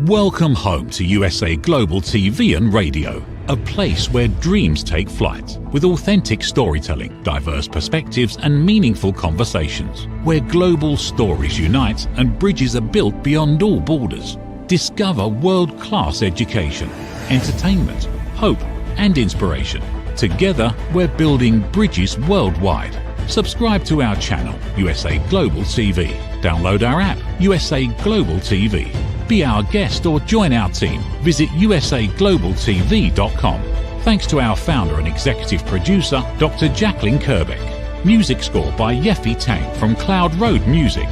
Welcome home to USA Global TV and Radio, a place where dreams take flight, with authentic storytelling, diverse perspectives and meaningful conversations, where global stories unite and bridges are built beyond all borders. Discover world-class education, entertainment, hope and inspiration. Together, we're building bridges worldwide. Subscribe to our channel, USA Global TV. Download our app, USA Global TV. Be our guest or join our team. Visit usaglobaltv.com. Thanks to our founder and executive producer, Dr. Jacqueline Kerbeck. Music score by Yeffy Tang from Cloud Road Music.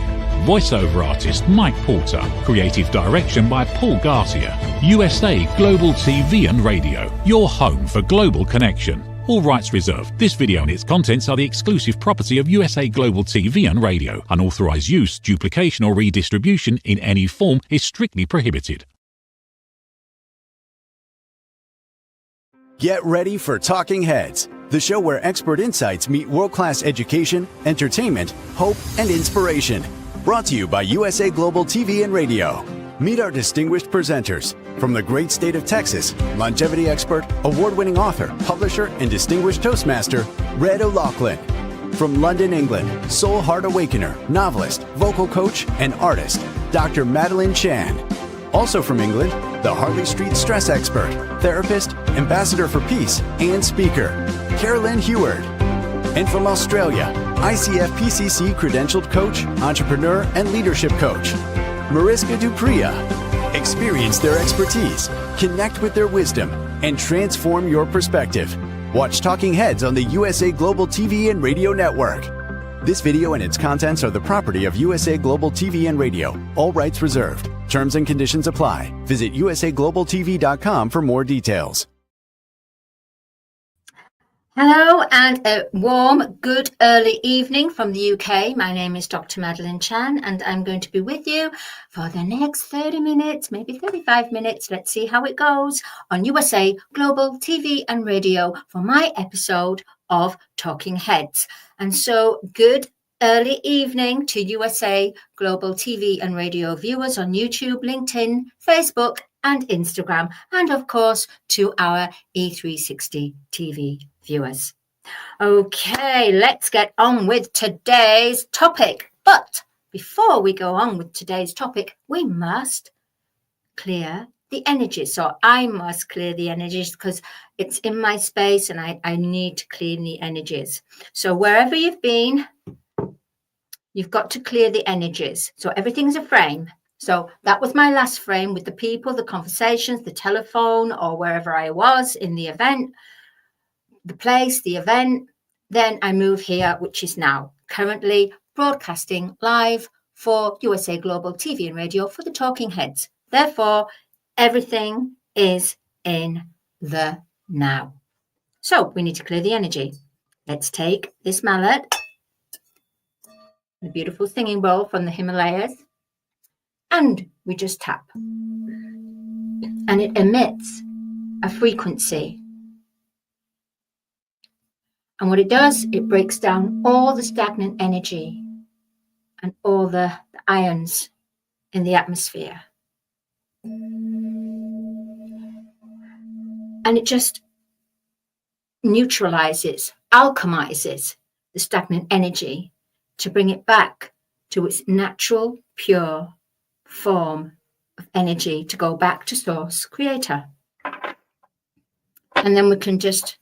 Voiceover artist Mike Porter. Creative direction by Paul Garcia. USA Global TV and Radio, your home for global connection. All rights reserved. This video and its contents are the exclusive property of USA Global TV and Radio. Unauthorized use, duplication or redistribution in any form is strictly prohibited. Get ready for Talking Heads, the show where expert insights meet world-class education, entertainment, hope, and inspiration. Brought to you by USA Global TV and Radio. Meet our distinguished presenters. From the great state of Texas, longevity expert, award-winning author, publisher, and distinguished Toastmaster, Red O'Loughlin. From London, England, Soul Awakener, novelist, vocal coach, and artist, Dr. Madalene Chan. Also from England, the Harley Street stress expert, therapist, ambassador for peace, and speaker, Carolyn Heward. And from Australia, ICF PCC credentialed coach, entrepreneur, and leadership coach, Mariska Dupria. Experience their expertise, connect with their wisdom, and transform your perspective. Watch Talking Heads on the USA Global TV and Radio Network. This video and its contents are the property of USA Global TV and Radio. All rights reserved. Terms and conditions apply. Visit usaglobaltv.com for more details. Hello and a warm, good early evening from the UK. My name is Dr. Madalene Chan and I'm going to be with you for the next 30 minutes, maybe 35 minutes. Let's see how it goes on USA Global TV and Radio for my episode of Talking Heads. And so good early evening to USA Global TV and Radio viewers on YouTube, LinkedIn, Facebook and Instagram, and of course to our E360 TV viewers. Okay, let's get on with today's topic. But before we go on with today's topic, we must clear the energies. So I must clear the energies because it's in my space and I need to clean the energies. So wherever you've been, you've got to clear the energies. So everything's a frame. So that was my last frame with the people, the conversations, the telephone, or wherever I was in the event, the place, the event. Then I move here, which is now currently broadcasting live for USA Global TV and Radio for the Talking Heads. Therefore, everything is in the now. So we need to clear the energy. Let's take this mallet, the beautiful singing bowl from the Himalayas, and we just tap. And it emits a frequency. And what it does, it breaks down all the stagnant energy and all the ions in the atmosphere. And it just neutralizes, alchemizes the stagnant energy to bring it back to its natural, pure form of energy, to go back to source, creator. And then we can just,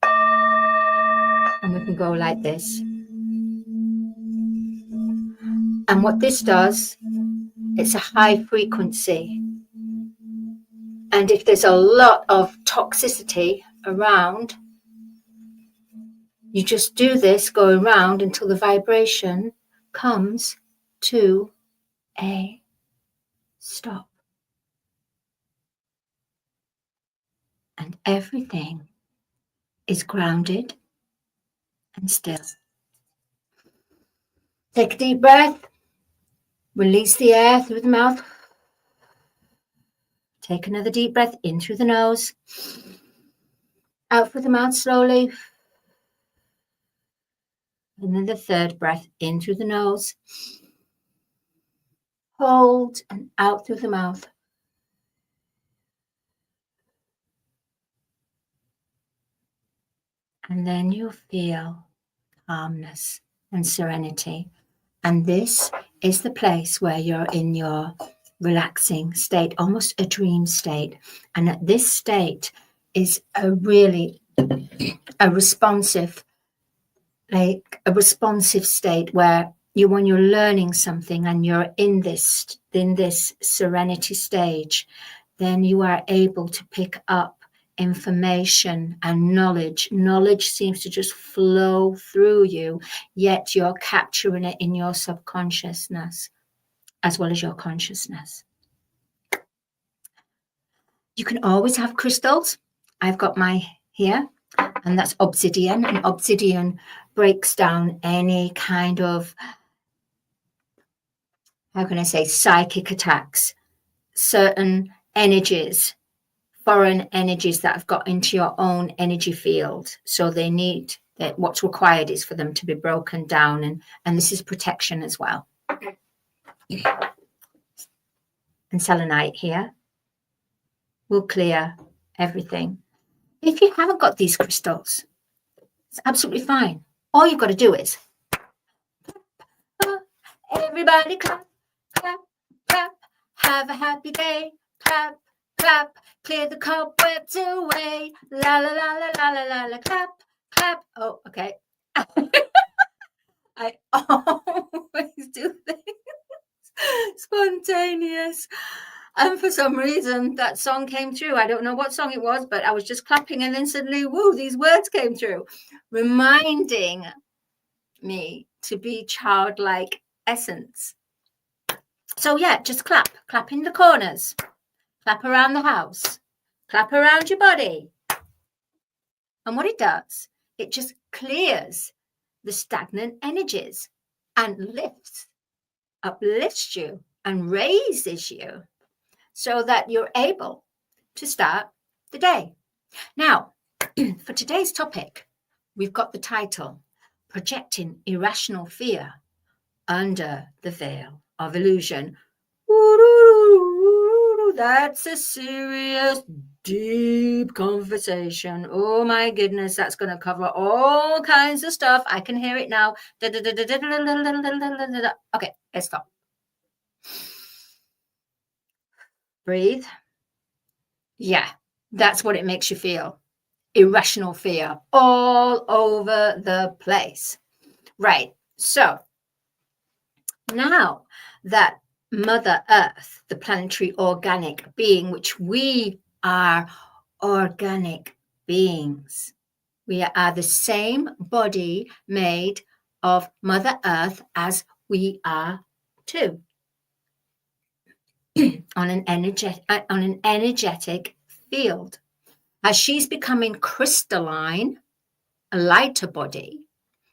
and we can go like this. And what this does, it's a high frequency. And if there's a lot of toxicity around, you just do this going round until the vibration comes to a stop. And everything is grounded and still. Take a deep breath. Release the air through the mouth. Take another deep breath in through the nose. Out through the mouth slowly. And then the third breath in through the nose. Hold and out through the mouth. And then you'll feel calmness and serenity. And this is the place where you're in your relaxing state, almost a dream state. And at this state is a responsive state where when you're learning something and you're in this serenity stage, then you are able to pick up information and knowledge. Knowledge seems to just flow through you, yet you're capturing it in your subconsciousness as well as your consciousness. You can always have crystals. I've got my here, and that's obsidian, and obsidian breaks down any kind of, how can I say, psychic attacks, certain energies, foreign energies that have got into your own energy field. So they need that. What's required is for them to be broken down, and this is protection as well. And selenite here will clear everything. If you haven't got these crystals, it's absolutely fine. All you've got to do is everybody clap, clap, clap, have a happy day, clap, clap, clear the cobwebs away, la la la la la la la la, clap, clap. Oh, okay. I always do things spontaneous. And for some reason, that song came through. I don't know what song it was, but I was just clapping, and then suddenly, woo, these words came through, reminding me to be childlike essence. So yeah, just clap in the corners, clap around the house, clap around your body. And what it does, it just clears the stagnant energies and uplifts you and raises you, so that you're able to start the day. Now, for today's topic, we've got the title, Projecting Irrational Fear Under the Veil of Illusion. That's a serious, deep conversation. Oh my goodness, that's going to cover all kinds of stuff. I can hear it now. Okay, let's stop. Breathe. Yeah, that's what it makes you feel. Irrational fear all over the place. Right. So now that Mother Earth, the planetary organic being, which we are organic beings, we are the same body made of Mother Earth as we are too. on an energetic field. As she's becoming crystalline, a lighter body,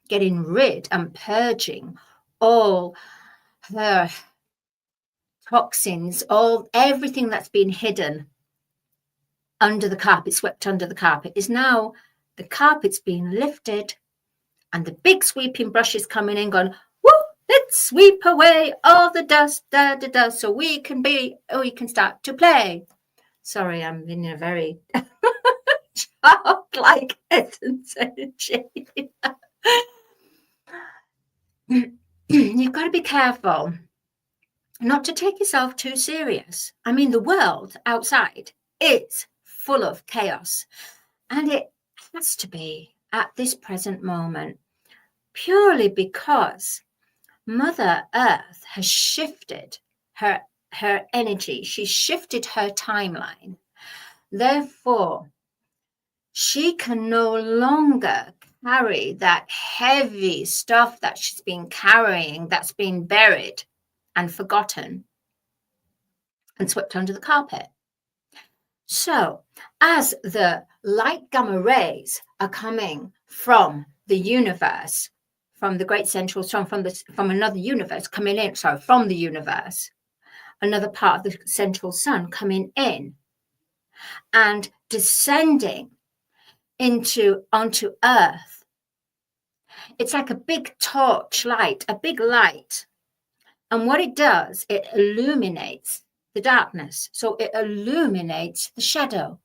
getting rid and purging all her toxins, everything that's been hidden under the carpet, swept under the carpet, is now the carpet's being lifted, and the big sweeping brush is coming in, going, woo, let's sweep away all the dust, so we can start to play. Sorry, I'm in a very childlike essence energy. You've got to be careful not to take yourself too serious. I mean, the world outside is full of chaos, and it has to be at this present moment, purely because Mother Earth has shifted her energy. She's shifted her timeline. Therefore, she can no longer carry that heavy stuff that she's been carrying, that's been buried and forgotten and swept under the carpet. So as the light gamma rays are coming from the universe, from the great central sun, from another universe coming in, from the universe, another part of the central sun coming in and descending onto Earth. It's like a big torch light, a big light. And what it does, it illuminates the darkness. So it illuminates the shadow.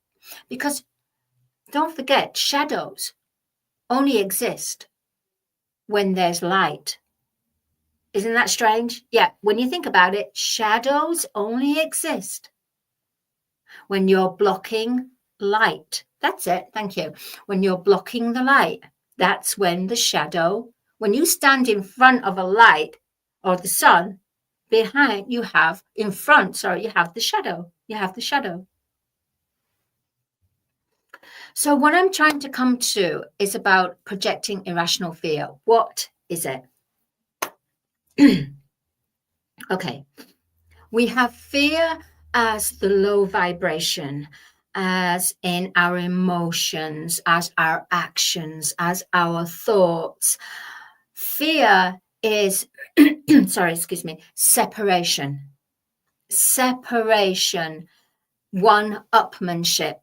Because don't forget, shadows only exist when there's light. Isn't that strange? Yeah, when you think about it, shadows only exist when you're blocking light. That's it. Thank you. When you're blocking the light, that's when the shadow, when you stand in front of a light or the sun, behind you have, in front, sorry, you have the shadow. You have the shadow. So what I'm trying to come to is about projecting irrational fear. What is it? Okay. We have fear as the low vibration, as in our emotions, as our actions, as our thoughts. Fear is, separation. Separation, one-upmanship,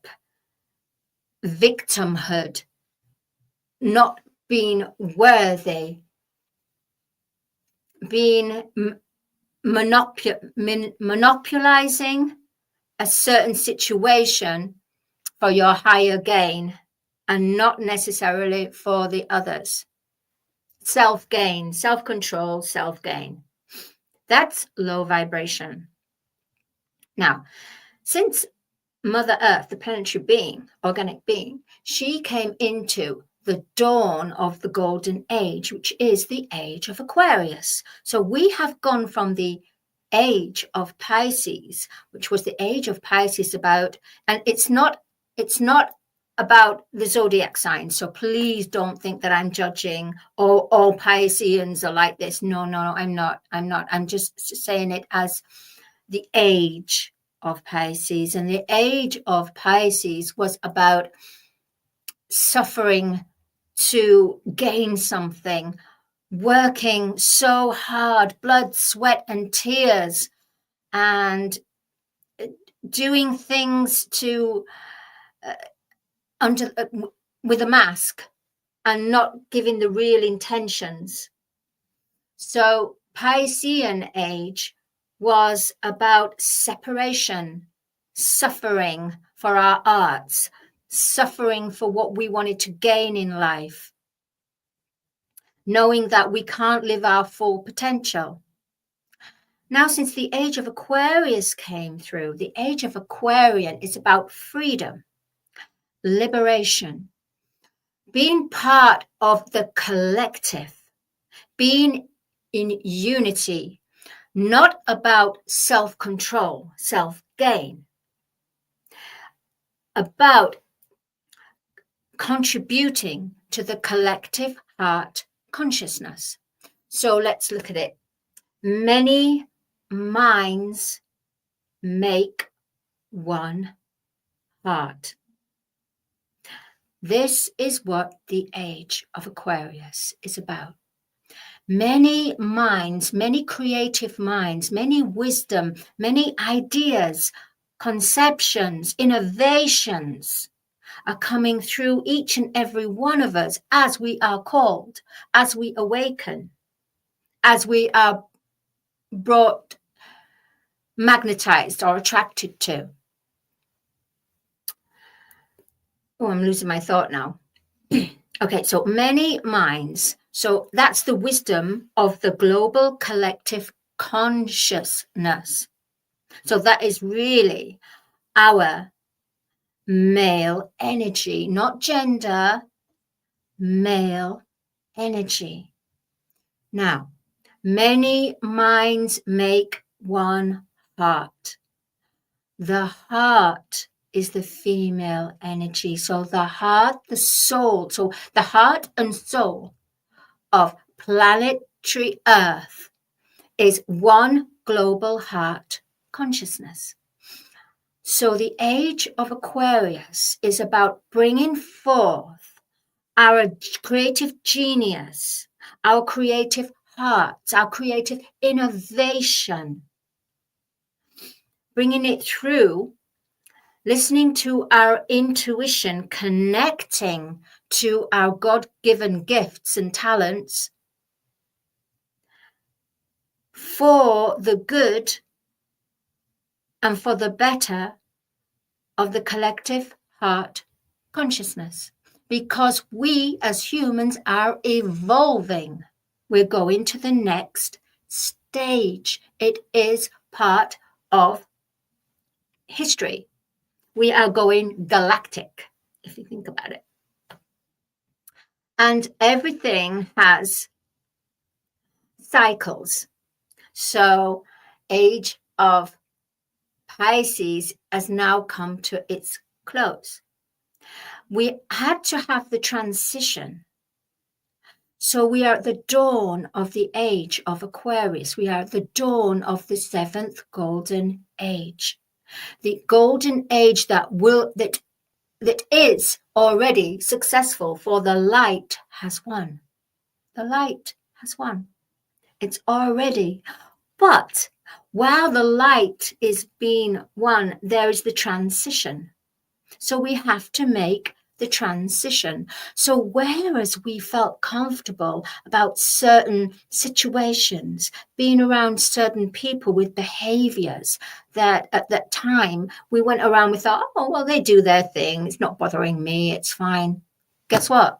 victimhood, not being worthy, being monopolizing a certain situation for your higher gain and not necessarily for the others. Self-gain, self-control, self-gain. That's low vibration. Now, since Mother Earth, the planetary being, organic being, she came into the dawn of the golden age, which is the age of Aquarius. So we have gone from the age of Pisces, which was the age of Pisces about, and it's not about the zodiac signs. So please don't think that I'm judging all Pisceans are like this. No, I'm not. I'm just saying it as the age of Pisces. And the age of Pisces was about suffering to gain something, working so hard, blood, sweat, and tears, and doing things to with a mask and not giving the real intentions. So Piscean age was about separation, suffering for our arts, suffering for what we wanted to gain in life, knowing that we can't live our full potential. Now, since the age of Aquarius came through, the age of Aquarian is about freedom, liberation, being part of the collective, being in unity, not about self-control, self-gain, about contributing to the collective heart consciousness. So let's look at it. Many minds make one heart. This is what the age of Aquarius is about. Many minds, many creative minds, many wisdom, many ideas, conceptions, innovations are coming through each and every one of us as we are called, as we awaken, as we are brought, magnetized or attracted to. Oh, I'm losing my thought now. Okay, so many minds. So that's the wisdom of the global collective consciousness. So that is really our male energy, not gender, male energy. Now, many minds make one heart. The heart is the female energy. So the heart, the soul, so the heart and soul of planetary Earth is one global heart consciousness. So the age of Aquarius is about bringing forth our creative genius, our creative hearts, our creative innovation, bringing it through, listening to our intuition, connecting to our God-given gifts and talents for the good and for the better of the collective heart consciousness. because we as humans are evolving. We're going to the next stage. It is part of history. We are going galactic, if you think about it. And everything has cycles. So age of Pisces has now come to its close. We had to have the transition. So we are at the dawn of the age of Aquarius. We are at the dawn of the 7th golden age. The golden age that is already successful, for the light has won. The light has won. It's already. But while the light is being won, there is the transition. So we have to make the transition. So whereas we felt comfortable about certain situations, being around certain people with behaviors that at that time we went around, we thought, oh, well, they do their thing. It's not bothering me. It's fine. Guess what?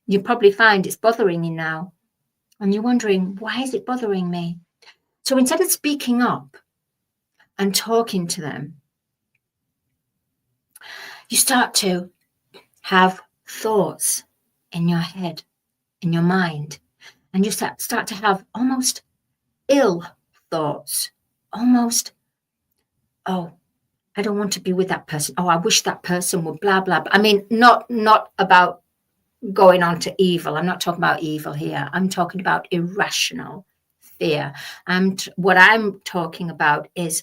You probably find it's bothering you now. And you're wondering, why is it bothering me? So instead of speaking up and talking to them, you start to have thoughts in your head, in your mind, and you start to have almost ill thoughts, almost, oh, I don't want to be with that person. Oh, I wish that person would blah, blah, blah. I mean, not about going on to evil. I'm not talking about evil here. I'm talking about irrational fear. And what I'm talking about is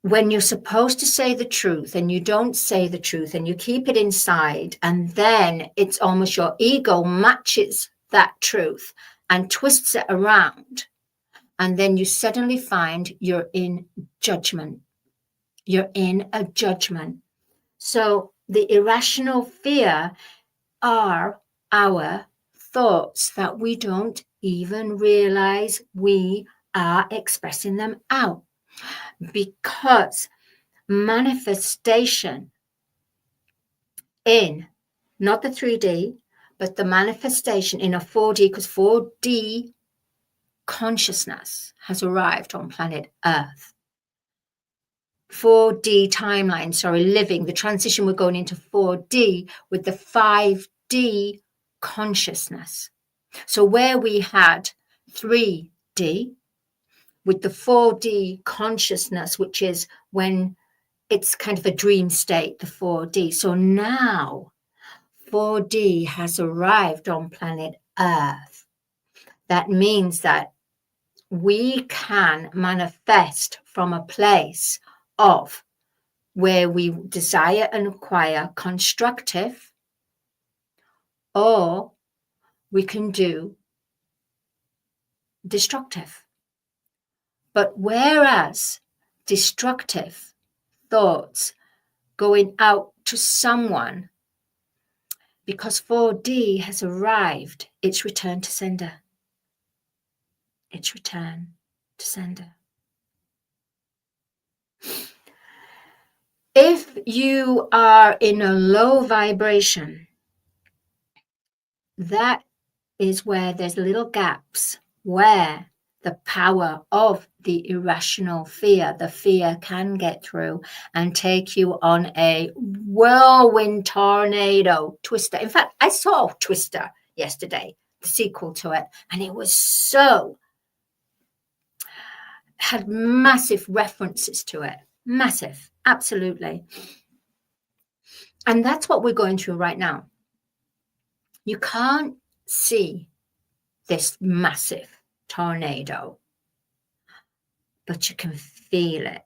when you're supposed to say the truth and you don't say the truth and you keep it inside, and then it's almost your ego matches that truth and twists it around. And then you suddenly find you're in judgment. You're in a judgment. So the irrational fear are our thoughts that we don't even realize we are expressing them out. Because manifestation in not the 3D, but the manifestation in a 4D, because 4D consciousness has arrived on planet Earth. 4D timeline, living, the transition, we're going into 4D with the 5D consciousness. So where we had 3D, with the 4D consciousness, which is when it's kind of a dream state, the 4D. So now 4D has arrived on planet Earth. That means that we can manifest from a place of where we desire and acquire constructive, or we can do destructive. But whereas destructive thoughts going out to someone, because 4D has arrived, it's return to sender. It's return to sender. If you are in a low vibration, that is where there's little gaps where the power of the irrational fear, the fear can get through and take you on a whirlwind tornado twister. In fact, I saw Twister yesterday, the sequel to it, and it was had massive references to it. Massive, absolutely. And that's what we're going through right now. You can't see this massive tornado, but you can feel it.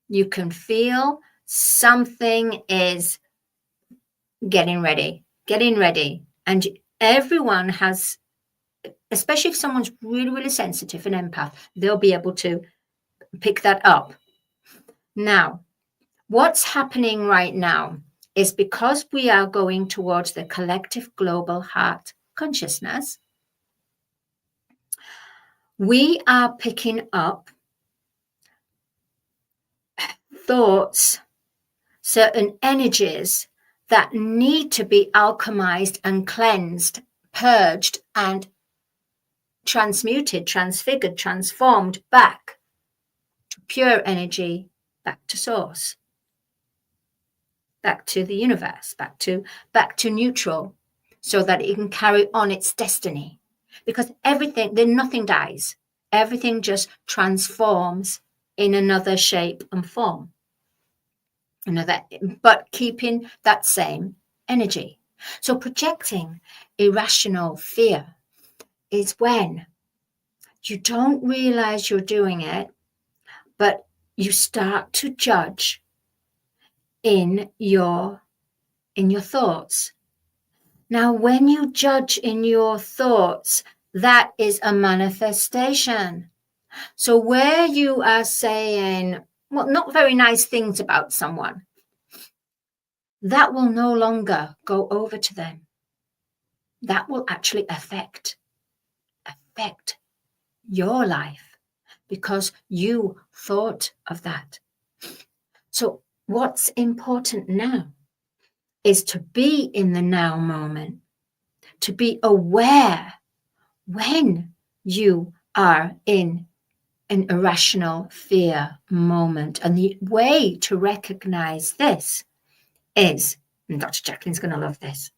You can feel something is getting ready. And everyone has, especially if someone's really, really sensitive and empath, they'll be able to pick that up. Now, what's happening right now is because we are going towards the collective global heart consciousness, we are picking up thoughts certain energies that need to be alchemized and cleansed, purged and transmuted, transfigured, transformed back to pure energy, back to source, back to the universe, back to neutral, so that it can carry on its destiny. Because everything, then nothing dies. Everything just transforms in another shape and form. But keeping that same energy. So projecting irrational fear is when you don't realize you're doing it, but you start to judge in your thoughts. Now, when you judge in your thoughts, that is a manifestation. So where you are saying, well, not very nice things about someone, that will no longer go over to them. That will actually affect your life because you thought of that. So what's important now is to be in the now moment, to be aware when you are in an irrational fear moment. And the way to recognize this is, and Dr. Jacqueline's going to love this,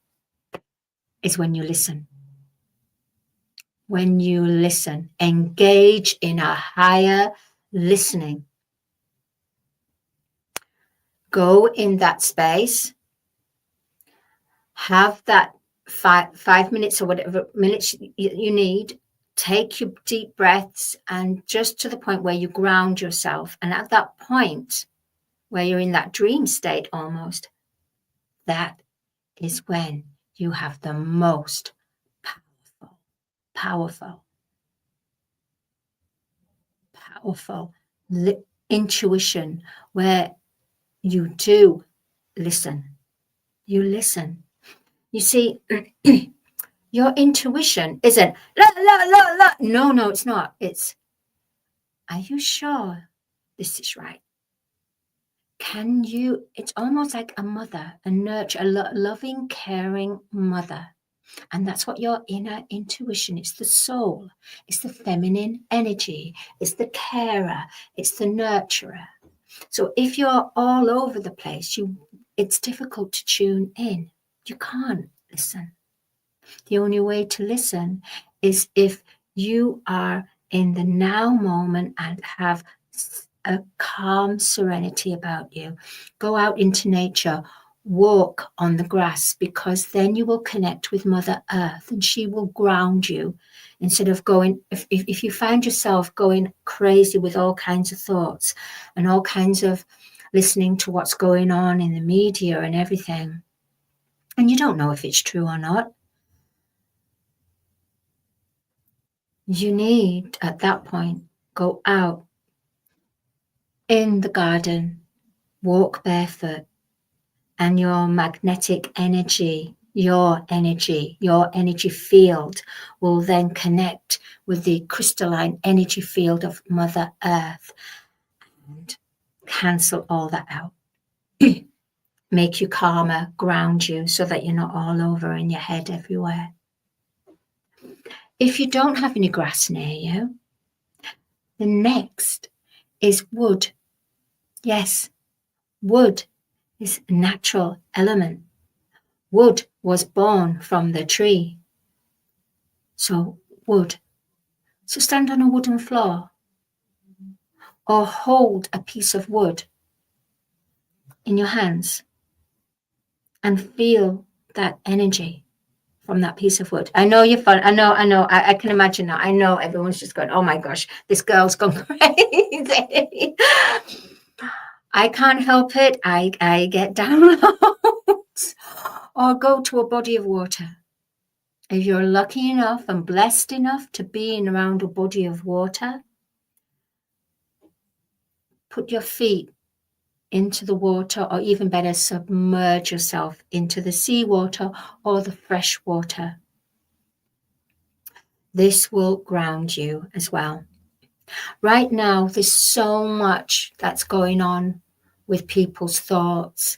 is when you listen. When you listen, engage in a higher listening. Go in that space, have that 5 minutes or whatever minutes you need, take your deep breaths, and just to the point where you ground yourself. And at that point where you're in that dream state almost, that is when you have the most powerful intuition, where you do listen. You listen. You see, your intuition isn't la la la la. No, it's not. It's, are you sure this is right? Can you? It's almost like a mother, a nurture, a loving, caring mother. And that's what your inner intuition, it's the soul, it's the feminine energy, it's the carer, it's the nurturer. So if you're all over the place, it's difficult to tune in. You can't listen. The only way to listen is if you are in the now moment and have a calm serenity about you. Go out into nature, walk on the grass, because then you will connect with Mother Earth and she will ground you instead of going, if you find yourself going crazy with all kinds of thoughts and all kinds of listening to what's going on in the media and everything, and you don't know if it's true or not, you need at that point go out in the garden, walk barefoot, and your magnetic energy, your energy field will then connect with the crystalline energy field of Mother Earth and cancel all that out. Make you calmer, ground you so that you're not all over in your head everywhere. If you don't have any grass near you, the next is wood. Yes, wood is a natural element. Wood was born from the tree. So wood. So stand on a wooden floor or hold a piece of wood in your hands and feel that energy from that piece of wood. I know you're fun. I know. I can imagine now. I know everyone's just going, oh my gosh, this girl's gone crazy. I can't help it. I get downloads. Or go to a body of water. If you're lucky enough and blessed enough to be in around a body of water, put your feet into the water, or even better, submerge yourself into the seawater or the fresh water. This will ground you as well. Right now, there's so much that's going on with people's thoughts.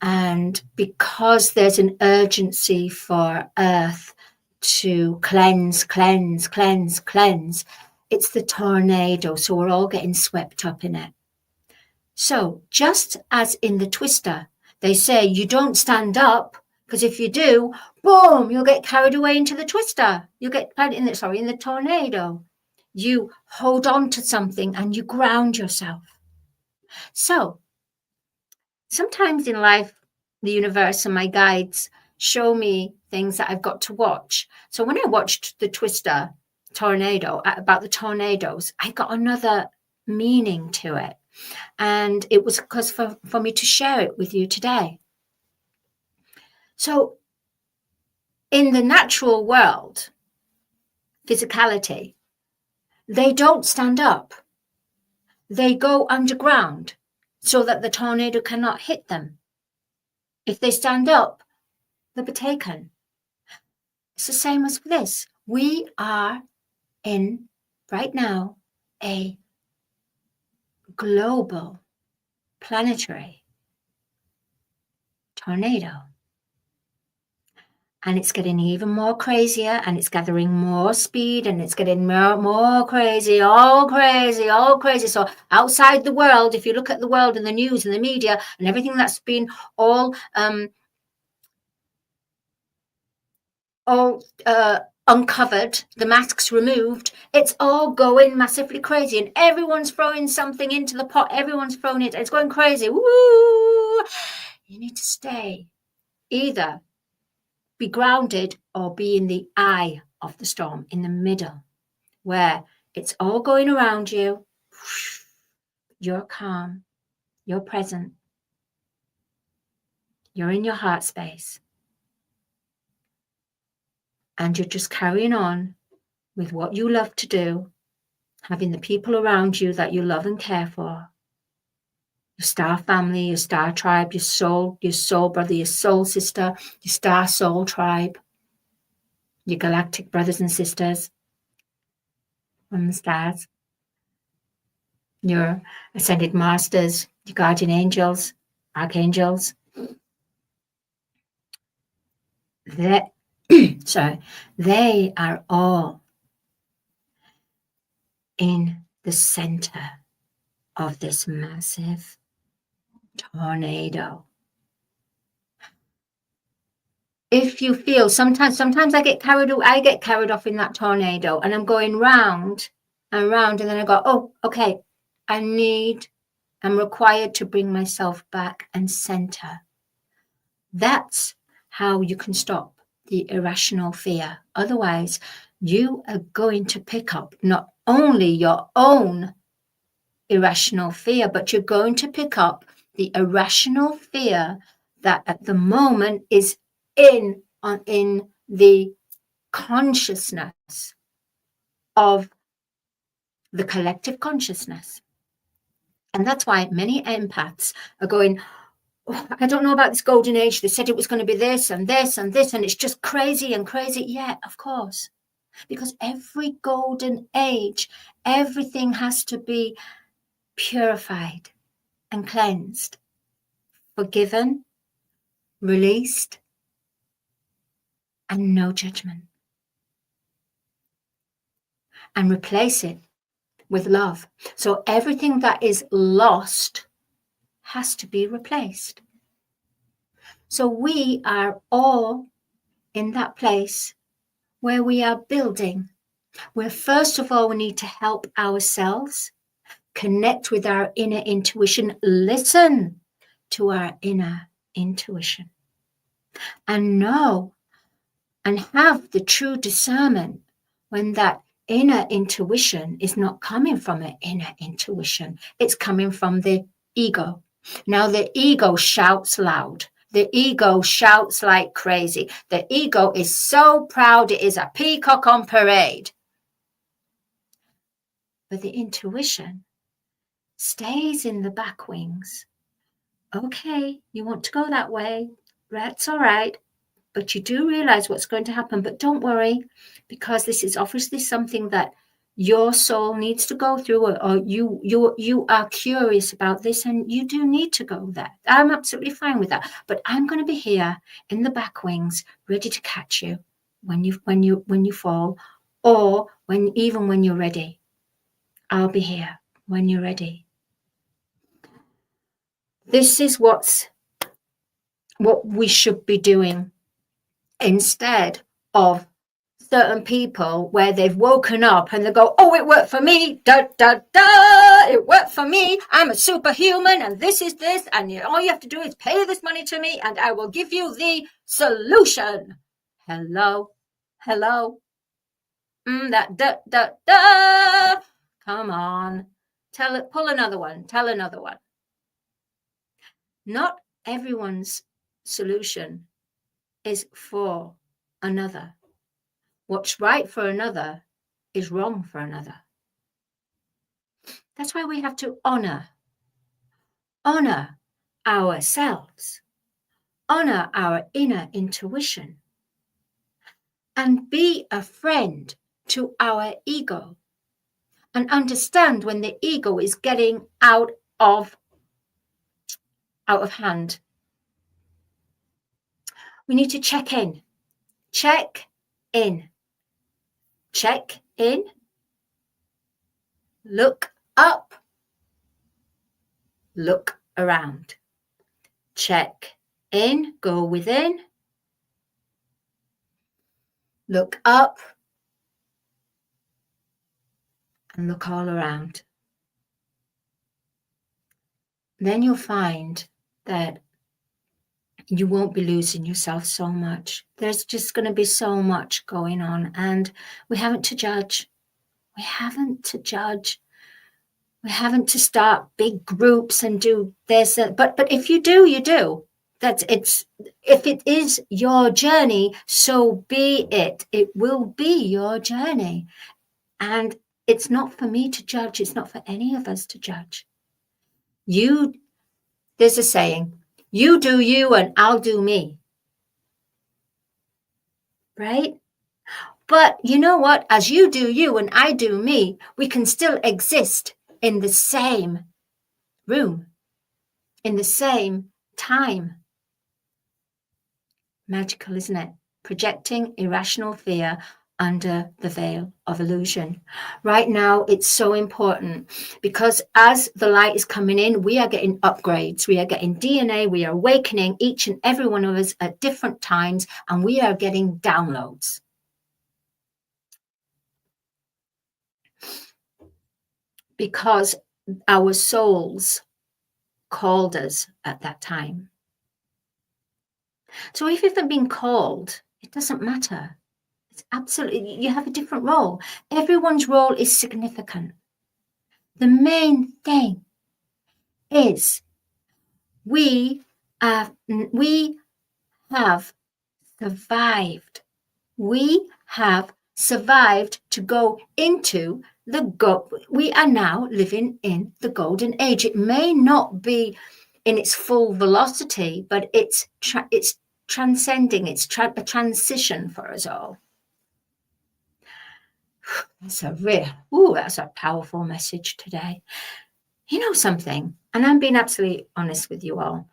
And because there's an urgency for Earth to cleanse, it's the tornado. So we're all getting swept up in it. So just as in the twister, they say you don't stand up, because if you do, boom, you'll get carried away into the twister. You'll get carried in the tornado. You hold on to something and you ground yourself. So sometimes in life, the universe and my guides show me things that I've got to watch. So when I watched the twister tornado, about the tornadoes, I got another meaning to it. And it was because for me to share it with you today. So in the natural world, physicality, they don't stand up. They go underground so that the tornado cannot hit them. If they stand up, they'll be taken. It's the same as this. We are in, right now, a global planetary tornado. And it's getting even more crazier, and it's gathering more speed, and it's getting more crazy, all crazy. So outside the world, if you look at the world and the news and the media and everything that's been all uncovered, the masks removed, it's all going massively crazy, and everyone's throwing something into the pot. Everyone's throwing it. It's going crazy. Woo! You need to stay. Either be grounded or be in the eye of the storm, in the middle, where it's all going around you. You're calm. You're present. You're in your heart space. And you're just carrying on with what you love to do, having the people around you that you love and care for, your star family, your star tribe, your soul brother, your soul sister, your star soul tribe, your galactic brothers and sisters from the stars, your ascended masters, your guardian angels, archangels. They are all in the center of this massive tornado. If you feel, sometimes I get carried off in that tornado, and I'm going round and round, and then I go, oh, okay, I'm required to bring myself back and center. That's how you can stop the irrational fear. Otherwise, you are going to pick up not only your own irrational fear, but you're going to pick up the irrational fear that at the moment is in the consciousness of the collective consciousness. And that's why many empaths are going, oh, I don't know about this golden age. They said it was going to be this and this and this, and it's just crazy and crazy. Yeah, of course. Because every golden age, everything has to be purified and cleansed, forgiven, released, and no judgment. And replace it with love. So everything that is lost has to be replaced. So we are all in that place where we are building, where first of all we need to help ourselves connect with our inner intuition, listen to our inner intuition, and know and have the true discernment when that inner intuition is not coming from an inner intuition, it's coming from the ego. Now the ego shouts loud. The ego shouts like crazy. The ego is so proud it is a peacock on parade. But the intuition stays in the back wings. Okay, you want to go that way. That's all right. But you do realize what's going to happen. But don't worry, because this is obviously something that your soul needs to go through, or you are curious about this and you do need to go there. I'm absolutely fine with that. But I'm going to be here in the back wings, ready to catch you when you fall, or even when you're ready. I'll be here when you're ready. This is what we should be doing, instead of certain people where they've woken up and they go, oh, it worked for me, da da da, it worked for me, I'm a superhuman, and this is this, and all you have to do is pay this money to me and I will give you the solution. Hello, that da da da, come on, pull another one, tell another one. Not everyone's solution is for another. What's right for another is wrong for another. That's why we have to honor ourselves, honor our inner intuition, and be a friend to our ego, and understand when the ego is getting out of hand. We need to check in, look up, look around, check in, go within, look up, and look all around. Then you'll find that you won't be losing yourself so much. There's just going to be so much going on, and we haven't to judge. We haven't to start big groups and do this. But if you do, you do. If it is your journey, so be it. It will be your journey. And it's not for me to judge. It's not for any of us to judge. There's a saying, you do you and I'll do me. Right? But you know what? As you do you and I do me, we can still exist in the same room, in the same time. Magical, isn't it? Projecting irrational fear under the veil of illusion. Right now, it's so important, because as the light is coming in, we are getting upgrades. We are getting DNA. We are awakening, each and every one of us at different times, and we are getting downloads. Because our souls called us at that time. So if you've been called, it doesn't matter. It's absolutely, you have a different role. Everyone's role is significant. The main thing is we have survived. We have survived to go into we are now living in the golden age. It may not be in its full velocity, but it's transcending. It's a transition for us all. That's a powerful message today. You know something, and I'm being absolutely honest with you all.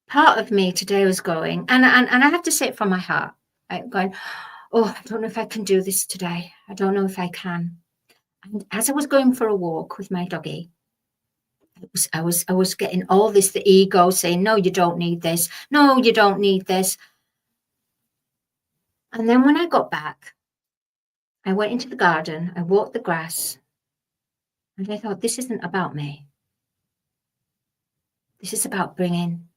Part of me today was going, and I have to say it from my heart, going, oh, I don't know if I can do this today. I don't know if I can. And as I was going for a walk with my doggy, I was getting all this, the ego saying, no, you don't need this. No, you don't need this. And then when I got back, I went into the garden, I walked the grass, and I thought, this isn't about me. This is about bringing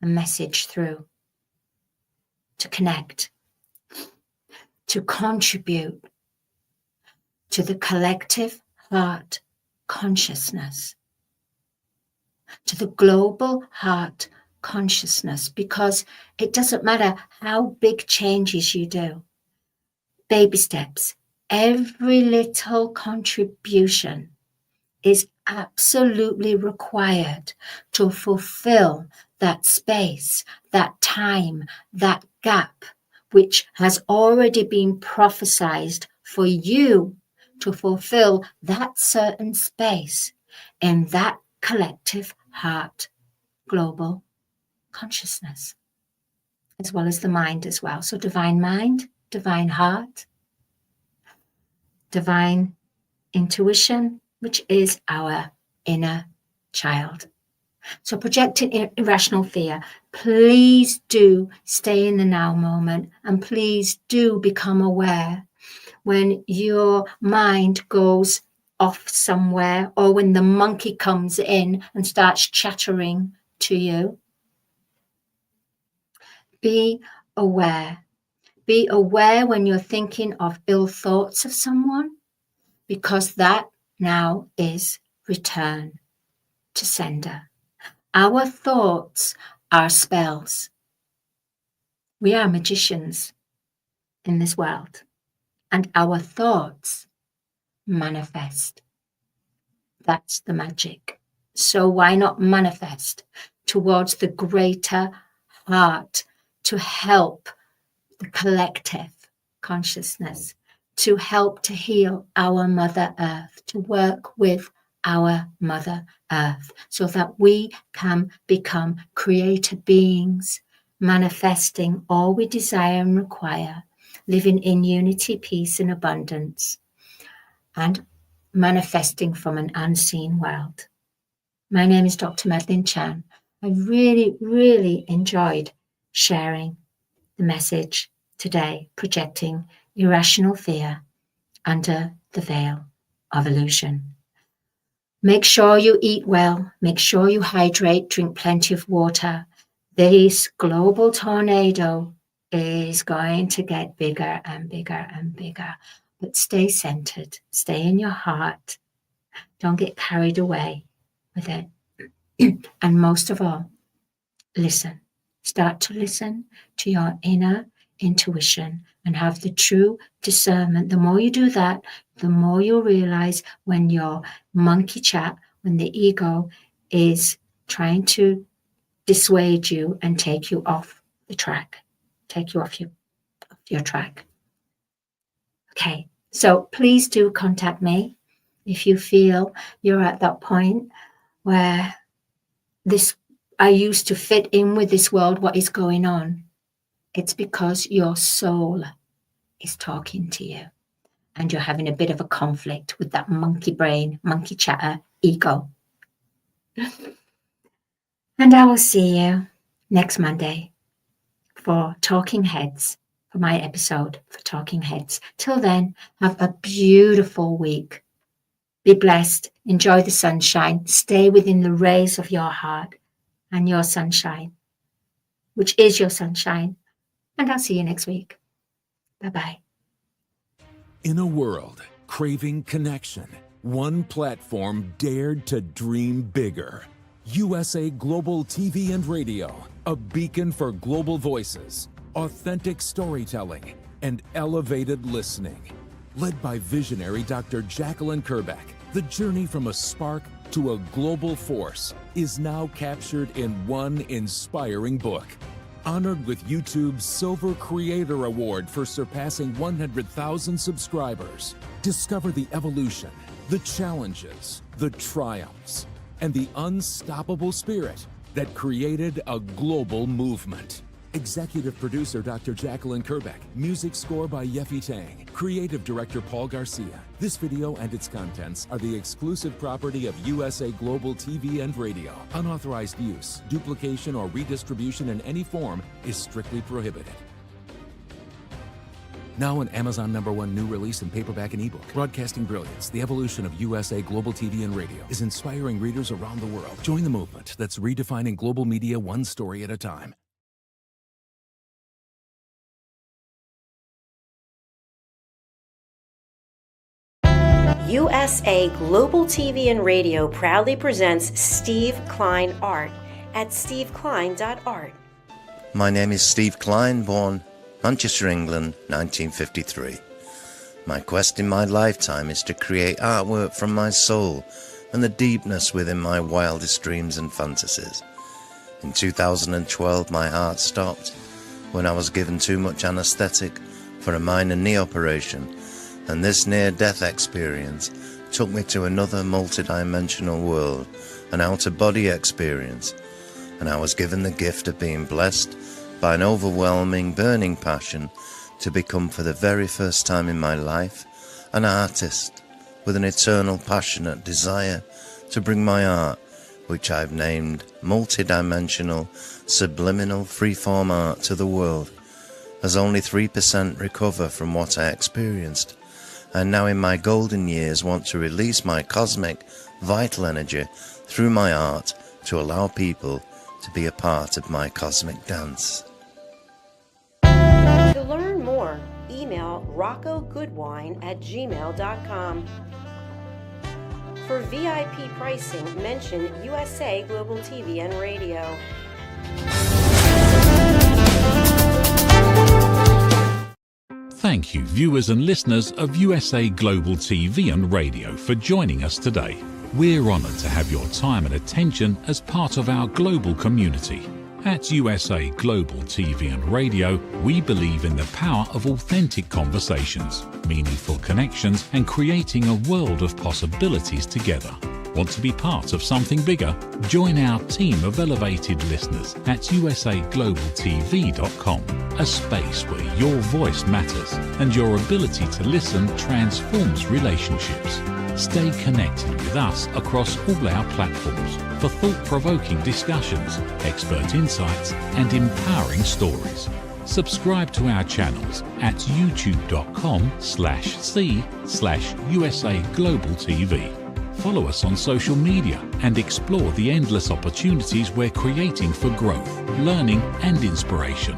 a message through, to connect, to contribute to the collective heart consciousness, to the global heart consciousness, because it doesn't matter how big changes you do. Baby steps, every little contribution is absolutely required to fulfill that space, that time, that gap, which has already been prophesized for you to fulfill that certain space in that collective heart, global consciousness, as well as the mind as well. So divine mind, divine heart, divine intuition, which is our inner child. So projecting irrational fear, please do stay in the now moment, and please do become aware when your mind goes off somewhere, or when the monkey comes in and starts chattering to you. Be aware. Be aware when you're thinking of ill thoughts of someone, because that now is return to sender. Our thoughts are spells. We are magicians in this world, and our thoughts manifest. That's the magic. So why not manifest towards the greater heart to help the collective consciousness, to help to heal our Mother Earth, to work with our Mother Earth, so that we can become creator beings, manifesting all we desire and require, living in unity, peace, and abundance, and manifesting from an unseen world. My name is Dr. Madalene Chan. I really, really enjoyed sharing the message today, projecting irrational fear under the veil of illusion. Make sure you eat well, make sure you hydrate, drink plenty of water. This global tornado is going to get bigger and bigger and bigger. But stay centered, stay in your heart. Don't get carried away with it. And most of all, listen. Start to listen to your inner intuition and have the true discernment. The more you do that, the more you'll realize when your monkey chat, when the ego is trying to dissuade you and take you off the track, take you off your track. Okay, so please do contact me if you feel you're at that point where I used to fit in with this world. What is going on? It's because your soul is talking to you and you're having a bit of a conflict with that monkey brain, monkey chatter, ego. And I will see you next Monday for Talking Heads, for my episode for Talking Heads. Till then, have a beautiful week. Be blessed. Enjoy the sunshine. Stay within the rays of your heart and your sunshine, which is your sunshine. And I'll see you next week. Bye-bye. In a world craving connection, one platform dared to dream bigger. USA Global TV and Radio, a beacon for global voices, authentic storytelling, and elevated listening. Led by visionary Dr. Ghalan, the journey from a spark to a global force is now captured in one inspiring book. Honored with YouTube's Silver Creator Award for surpassing 100,000 subscribers. Discover the evolution, the challenges, the triumphs, and the unstoppable spirit that created a global movement. Executive producer Dr. Ghalan, music score by Yeffy Tang, creative director Paul Garcia. This video and its contents are the exclusive property of USA Global TV and Radio. Unauthorized use, duplication, or redistribution in any form is strictly prohibited. Now an Amazon #1 new release in paperback and ebook. Broadcasting Brilliance, the evolution of USA Global TV and Radio, is inspiring readers around the world. Join the movement that's redefining global media one story at a time. USA Global TV and Radio proudly presents Steve Klein Art at steveklein.art. My name is Steve Klein, born Manchester, England, 1953. My quest in my lifetime is to create artwork from my soul and the deepness within my wildest dreams and fantasies. In 2012, my heart stopped when I was given too much anesthetic for a minor knee operation and this near-death experience took me to another multidimensional world, an out-of-body experience, and I was given the gift of being blessed by an overwhelming, burning passion to become, for the very first time in my life, an artist with an eternal, passionate desire to bring my art, which I've named multidimensional, subliminal, freeform art, to the world, as only 3% recover from what I experienced, and now in my golden years want to release my cosmic, vital energy through my art to allow people to be a part of my cosmic dance. To learn more, email roccogoodwine@gmail.com. For VIP pricing, mention USA Global TV and Radio. Thank you, viewers and listeners of USA Global TV and Radio, for joining us today. We're honoured to have your time and attention as part of our global community. At USA Global TV and Radio, we believe in the power of authentic conversations, meaningful connections, and creating a world of possibilities together. Want to be part of something bigger? Join our team of elevated listeners at usaglobaltv.com, a space where your voice matters and your ability to listen transforms relationships. Stay connected with us across all our platforms for thought-provoking discussions, expert insights, and empowering stories. Subscribe to our channels at youtube.com/c/USA Global TV. Follow us on social media and explore the endless opportunities we're creating for growth, learning, and inspiration.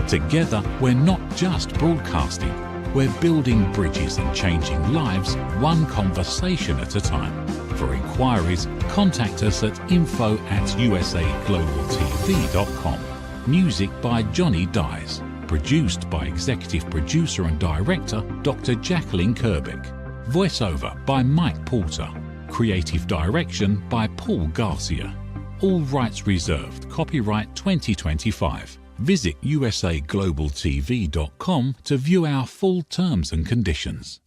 Together, we're not just broadcasting, we're building bridges and changing lives one conversation at a time. For inquiries, contact us at info@usaglobaltv.com. Music by Johnny Dies. Produced by Executive Producer and Director Dr. Jacqueline Kerbeck. Voiceover by Mike Porter. Creative Direction by Paul Garcia. All rights reserved. Copyright 2025. Visit usaglobaltv.com to view our full terms and conditions.